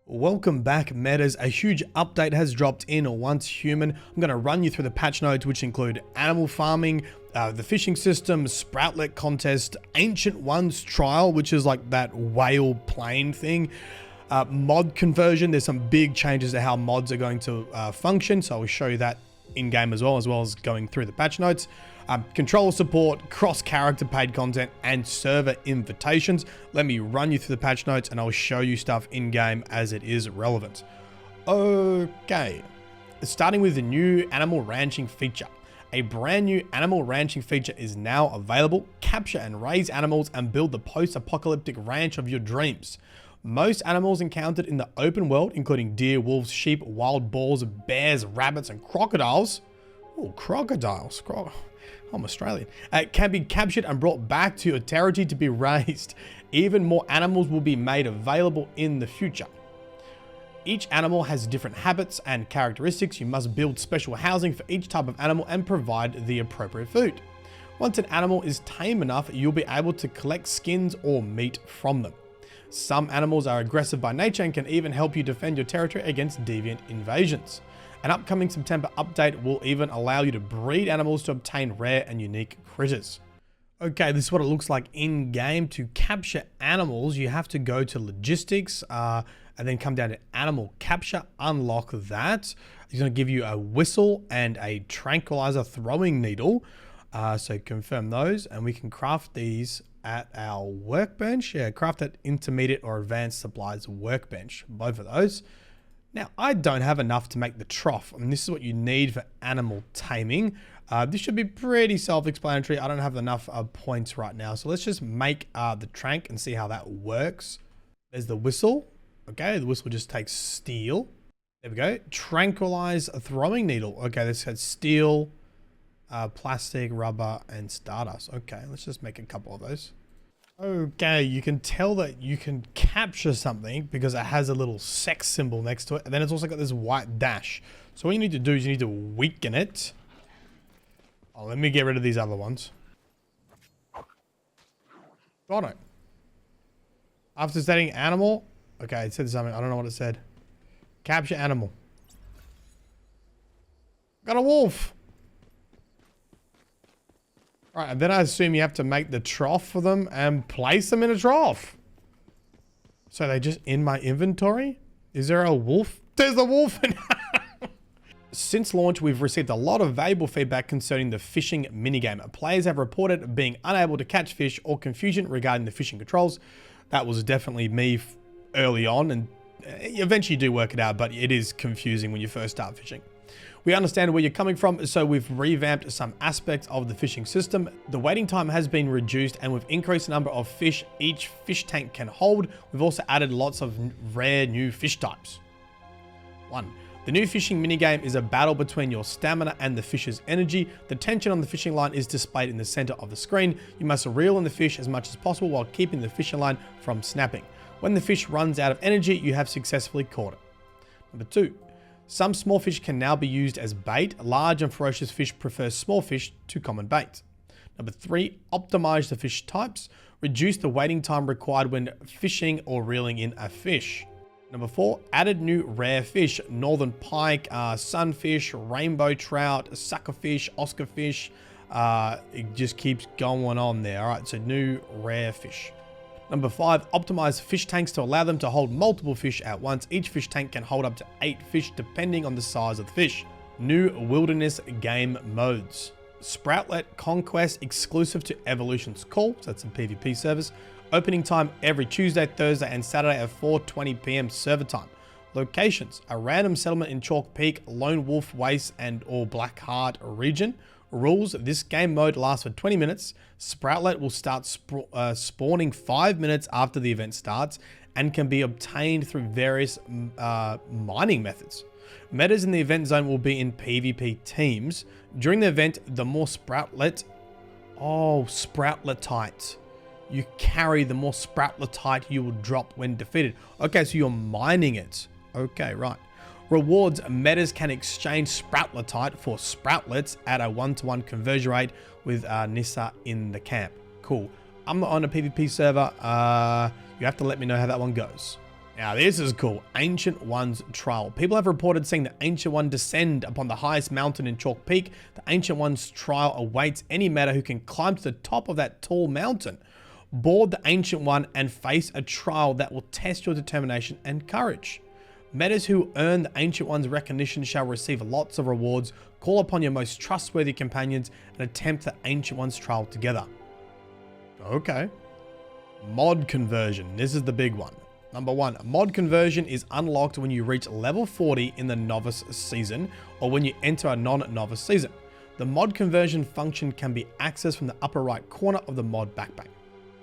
Welcome back, metas. A huge update has dropped in Once Human. I'm going to run you through the patch notes, which include animal farming, the fishing system, Sproutlet contest, Ancient Ones trial, which is like that whale plane thing, mod conversion. There's some big changes to how mods are going to function, so I'll show you that in-game as well as going through the patch notes. Controller support, cross-character paid content, and server invitations. Let me run you through the patch notes and I'll show you stuff in-game as it is relevant. Okay, starting with the new animal ranching feature. A brand new animal ranching feature is now available. Capture and raise animals and build the post-apocalyptic ranch of your dreams. Most animals encountered in the open world, including deer, wolves, sheep, wild boars, bears, rabbits, and crocodiles. Oh, crocodiles. I'm Australian. Can be captured and brought back to your territory to be raised. Even more animals will be made available in the future. Each animal has different habits and characteristics. You must build special housing for each type of animal and provide the appropriate food. Once an animal is tame enough, you'll be able to collect skins or meat from them. Some animals are aggressive by nature and can even help you defend your territory against deviant invasions. An upcoming September update will even allow you to breed animals to obtain rare and unique critters. Okay, this is what it looks like in game. To capture animals, you have to go to logistics and then come down to animal capture, unlock that. It's going to give you a whistle and a tranquilizer throwing needle. So confirm those and we can craft these at our workbench. Yeah, craft at intermediate or advanced supplies workbench, both of those. Now, I don't have enough to make the trough, and this is what you need for animal taming. This should be pretty self-explanatory. I don't have enough points right now, so let's just make the trank and see how that works. There's the whistle. Okay, the whistle just takes steel. There we go. Tranquilize a throwing needle. Okay, this has steel, plastic, rubber, and stardust. Okay, let's just make a couple of those. Okay, you can tell that you can capture something because it has a little sex symbol next to it. And then it's also got this white dash. So what you need to do is you need to weaken it. Oh, let me get rid of these other ones. Got it. After setting animal. Okay, it said something. I don't know what it said. Capture animal. Got a wolf. All right, and then I assume you have to make the trough for them and place them in a trough. So they just in my inventory? Is there a wolf? There's a wolf in Since launch, we've received a lot of valuable feedback concerning the fishing minigame. Players have reported being unable to catch fish or confusion regarding the fishing controls. That was definitely me early on, and eventually you do work it out, but it is confusing when you first start fishing. We understand where you're coming from, so we've revamped some aspects of the fishing system. The waiting time has been reduced and we've increased the number of fish each fish tank can hold. We've also added lots of rare new fish types. 1. The new fishing minigame is a battle between your stamina and the fish's energy. The tension on the fishing line is displayed in the center of the screen. You must reel in the fish as much as possible while keeping the fishing line from snapping. When the fish runs out of energy, you have successfully caught it. Number 2. Some small fish can now be used as bait. Large and ferocious fish prefer small fish to common bait. Number 3, optimize the fish types. Reduce the waiting time required when fishing or reeling in a fish. Number 4, added new rare fish. Northern pike, sunfish, rainbow trout, suckerfish, oscarfish. It just keeps going on there. All right, so new rare fish. Number 5, optimize fish tanks to allow them to hold multiple fish at once. Each fish tank can hold up to 8 fish depending on the size of the fish. New wilderness game modes. Sproutlet Conquest exclusive to Evolution's Call, so that's a PvP service. Opening time every Tuesday, Thursday, and Saturday at 4:20 PM server time. Locations: a random settlement in Chalk Peak, Lone Wolf Waste, and or Blackheart region. Rules: this game mode lasts for 20 minutes. Sproutlet will start spawning 5 minutes after the event starts and can be obtained through various mining methods. Metas in the event zone will be in PvP teams. During the event, the more Sproutletite. You carry, the more Sproutletite you will drop when defeated. Okay, so you're mining it. Okay, right. Rewards: metas can exchange Sproutletite for Sproutlets at a 1-to-1 conversion rate with Nissa in the camp. Cool. I'm not on a PvP server. You have to let me know how that one goes. Now this is cool. Ancient One's Trial. People have reported seeing the Ancient One descend upon the highest mountain in Chalk Peak. The Ancient One's Trial awaits any meta who can climb to the top of that tall mountain. Board the Ancient One and face a trial that will test your determination and courage. Metas who earn the Ancient One's recognition shall receive lots of rewards. Call upon your most trustworthy companions and attempt the Ancient One's Trial together. Okay. Mod conversion. This is the big one. Number 1, mod conversion is unlocked when you reach level 40 in the novice season or when you enter a non-novice season. The mod conversion function can be accessed from the upper right corner of the mod backpack.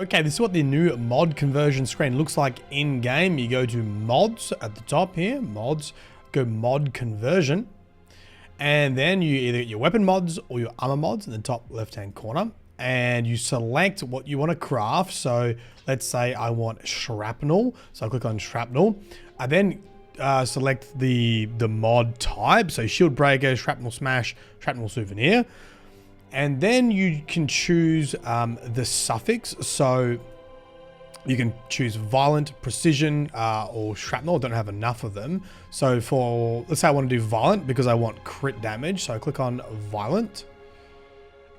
Okay, this is what the new mod conversion screen looks like in game. You go to mods at the top here, mods, go mod conversion, and then you either get your weapon mods or your armor mods in the top left-hand corner. And you select what you want to craft. So let's say I want shrapnel. So I click on shrapnel. I then select the mod type. So shield breaker, shrapnel smash, shrapnel souvenir. And then you can choose the suffix. So you can choose violent, precision, or shrapnel. I don't have enough of them. So for, let's say I want to do violent because I want crit damage. So I click on violent.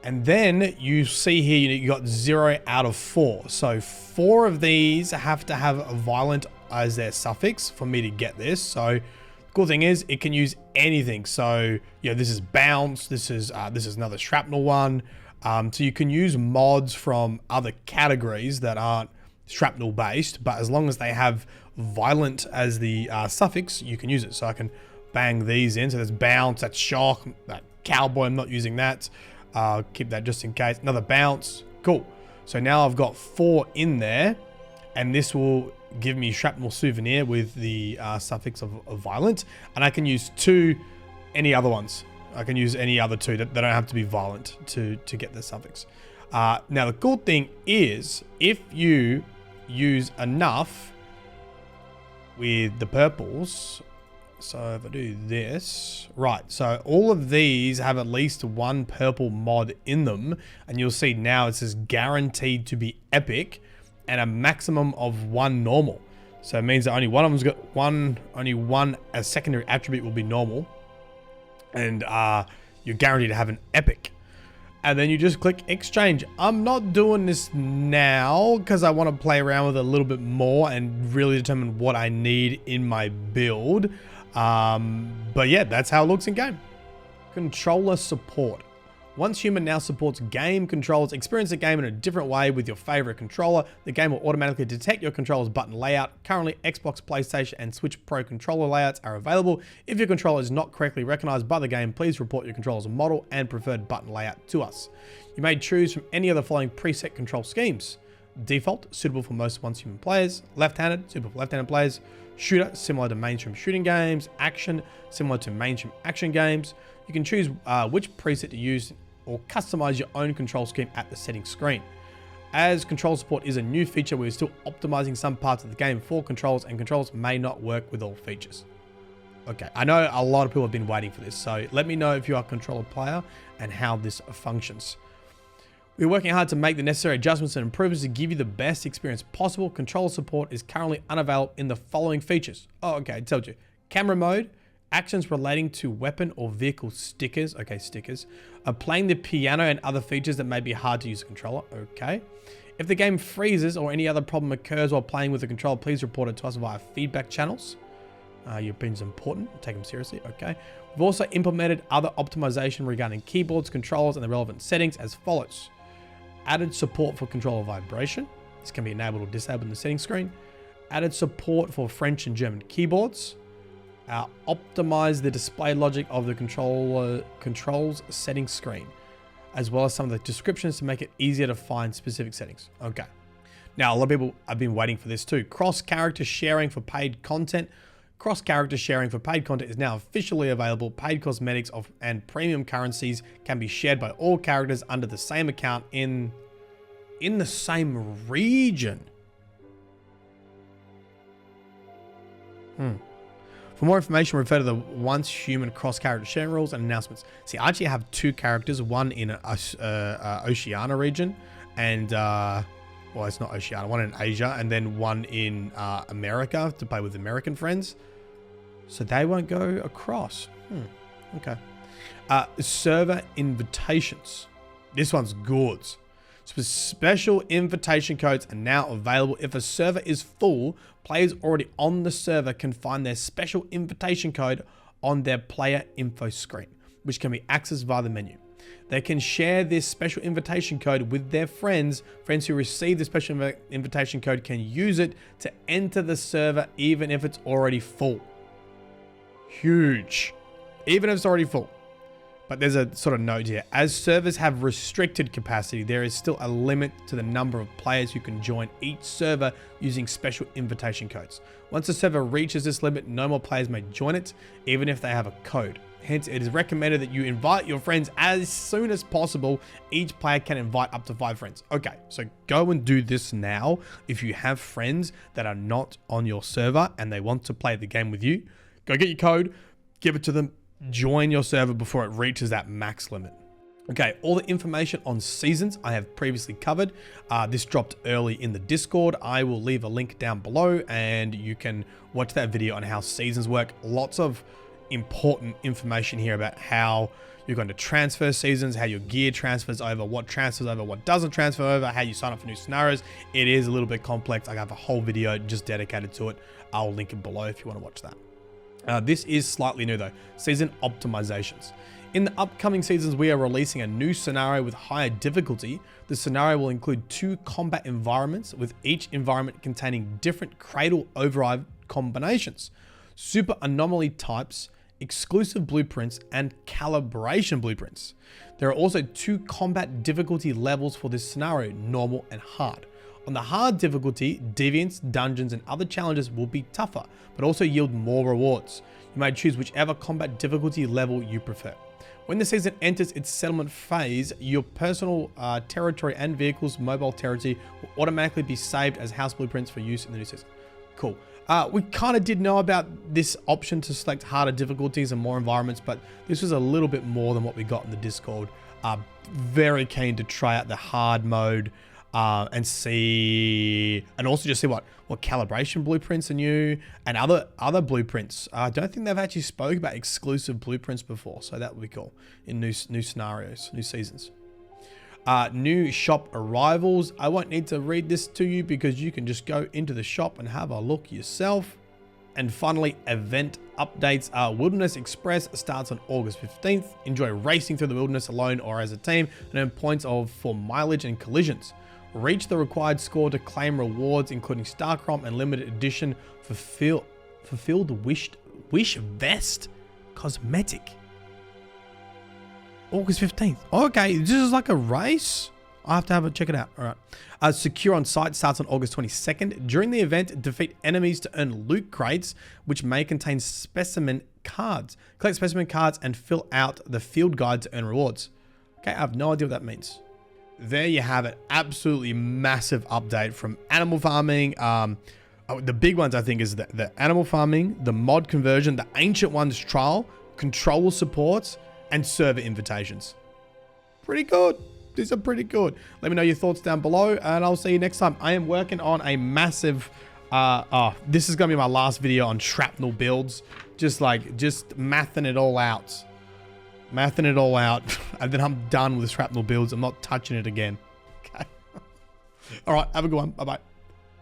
And then you see here, you got 0 out of 4. So 4 of these have to have a violent as their suffix for me to get this. So the cool thing is it can use anything. So, yeah, this is bounce. This is another shrapnel one. So you can use mods from other categories that aren't shrapnel based, but as long as they have violent as the suffix, you can use it. So I can bang these in. So there's bounce, that's shock, that cowboy, I'm not using that. Keep that just in case. Another bounce. Cool. So now I've got 4 in there, and this will give me shrapnel souvenir with the suffix of violent, and I can use 2 any other ones. I can use any other 2 that don't have to be violent to get the suffix. Now the cool thing is if you use enough with the purples. So if I do this, right, so all of these have at least 1 purple mod in them, and you'll see now it says guaranteed to be epic and a maximum of 1 normal. So it means that only one of them's got only one as secondary attribute will be normal, and you're guaranteed to have an epic. And then you just click exchange. I'm not doing this now because I want to play around with it a little bit more and really determine what I need in my build. But yeah, that's how it looks in game. Controller support. Once Human now supports game controllers, experience the game in a different way with your favorite controller. The game will automatically detect your controller's button layout. Currently, Xbox, PlayStation, and Switch Pro controller layouts are available. If your controller is not correctly recognized by the game, please report your controller's model and preferred button layout to us. You may choose from any of the following preset control schemes. Default, suitable for most Once Human players. Left-handed, suitable for left-handed players. Shooter, similar to mainstream shooting games. Action, similar to mainstream action games. You can choose which preset to use or customize your own control scheme at the settings screen. As control support is a new feature, we're still optimizing some parts of the game for controls, and controls may not work with all features. Okay, I know a lot of people have been waiting for this, so let me know if you are a controller player and how this functions. We're working hard to make the necessary adjustments and improvements to give you the best experience possible. Controller support is currently unavailable in the following features. Oh, okay, I told you. Camera mode, actions relating to weapon or vehicle stickers. Okay, stickers. Playing the piano and other features that may be hard to use a controller. Okay. If the game freezes or any other problem occurs while playing with the controller, please report it to us via feedback channels. Your opinion is important. Take them seriously. Okay. We've also implemented other optimization regarding keyboards, controllers, and the relevant settings as follows. Added support for controller vibration. This can be enabled or disabled in the settings screen. Added support for French and German keyboards. Optimize the display logic of the controls settings screen, as well as some of the descriptions to make it easier to find specific settings. Okay. Now, a lot of people have been waiting for this too. Cross-character sharing for paid content. Cross-character sharing for paid content is now officially available. Paid cosmetics and premium currencies can be shared by all characters under the same account in the same region. For more information, refer to the Once Human cross-character sharing rules and announcements. See, I actually have 2 characters, one in Oceania region and Well, it's not Oceania. One in Asia and then one in America to play with American friends. So they won't go across. Okay. Server invitations. This one's good. So special invitation codes are now available. If a server is full, players already on the server can find their special invitation code on their player info screen, which can be accessed via the menu. They can share this special invitation code with their friends. Friends who receive the special invitation code can use it to enter the server even if it's already full. Huge. Even if it's already full. But there's a sort of note here. As servers have restricted capacity, there is still a limit to the number of players who can join each server using special invitation codes. Once a server reaches this limit, no more players may join it, even if they have a code. Hence, it is recommended that you invite your friends as soon as possible. Each player can invite up to 5 friends. Okay, so go and do this now. If you have friends that are not on your server and they want to play the game with you, go get your code, give it to them, join your server before it reaches that max limit. Okay, all the information on seasons I have previously covered. This dropped early in the Discord. I will leave a link down below and you can watch that video on how seasons work. Lots of important information here about how you're going to transfer seasons, how your gear transfers over, what transfers over, what doesn't transfer over, how you sign up for new scenarios. It is a little bit complex. I have a whole video just dedicated to it. I'll link it below if you want to watch that. This is slightly new though, season optimisations. In the upcoming seasons, we are releasing a new scenario with higher difficulty. The scenario will include 2 combat environments, with each environment containing different cradle override combinations, super anomaly types, exclusive blueprints, and calibration blueprints. There are also 2 combat difficulty levels for this scenario, normal and hard. On the hard difficulty, deviants, dungeons, and other challenges will be tougher, but also yield more rewards. You may choose whichever combat difficulty level you prefer. When the season enters its settlement phase, your personal territory and vehicles' mobile territory will automatically be saved as house blueprints for use in the new season. Cool. We kind of did know about this option to select harder difficulties and more environments, but this was a little bit more than what we got in the Discord. Very keen to try out the hard mode and see, and also just see what calibration blueprints are new and other blueprints. I don't think they've actually spoke about exclusive blueprints before, so that would be cool in new scenarios, new seasons. New shop arrivals. I won't need to read this to you because you can just go into the shop and have a look yourself. And finally, event updates. Wilderness Express starts on August 15th. Enjoy racing through the wilderness alone or as a team and earn points for mileage and collisions. Reach the required score to claim rewards, including Star Crom and limited edition fulfilled wish vest cosmetic. August 15th. Okay, this is like a race. I have to check it out. All right. Secure on Site starts on August 22nd. During the event, defeat enemies to earn loot crates, which may contain specimen cards. Collect specimen cards and fill out the field guide to earn rewards. Okay, I have no idea what that means. There you have it. Absolutely massive update from animal farming. The big ones, I think, is the animal farming, the mod conversion, the Ancient Ones trial, control supports, and server invitations. Pretty good. These are pretty good. Let me know your thoughts down below, and I'll see you next time. I am working on a massive, this is gonna be my last video on shrapnel builds. Just mathing it all out. And then I'm done with shrapnel builds. I'm not touching it again. Okay. All right, have a good one. Bye-bye.